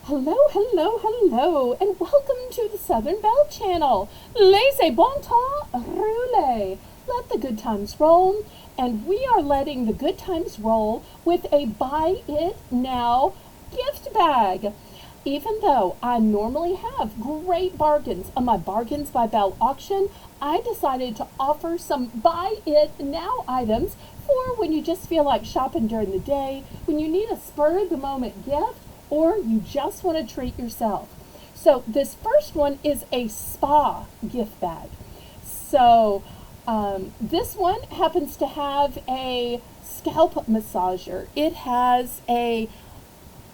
Hello, hello, hello, and welcome to the Southern Belle channel. Laissez bon temps rouler. Let the good times roll, and we are letting the good times roll with a buy it now gift bag. Even though I normally have great bargains on my Bargains by Belle auction, I decided to offer some buy it now items for when you just feel like shopping during the day, when you need a spur of the moment gift, or you just want to treat yourself. So this first one is a spa gift bag. So this one happens to have a scalp massager. It has a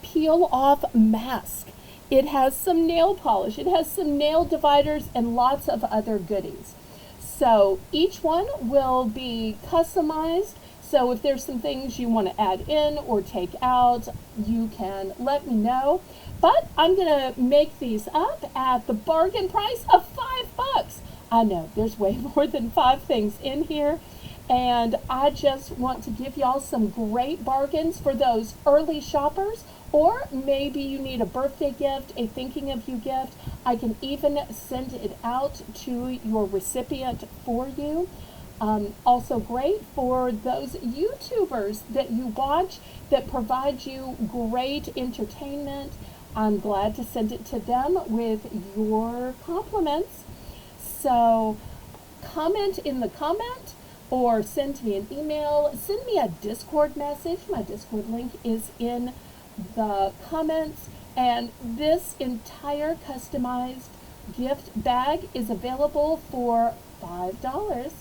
peel off mask. It has some nail polish. It has some nail dividers and lots of other goodies. So each one will be customized. So if there's some things you want to add in or take out, you can let me know. But I'm going to make these up at the bargain price of $5. I know there's way more than 5 things in here. And I just want to give y'all some great bargains for those early shoppers, or maybe you need a birthday gift, a thinking of you gift. I can even send it out to your recipient for you. Also great for those YouTubers that you watch that provide you great entertainment. I'm glad to send it to them with your compliments. So comment in the comment or send me an email. Send me a Discord message. My Discord link is in the comments. And this entire customized gift bag is available for $5.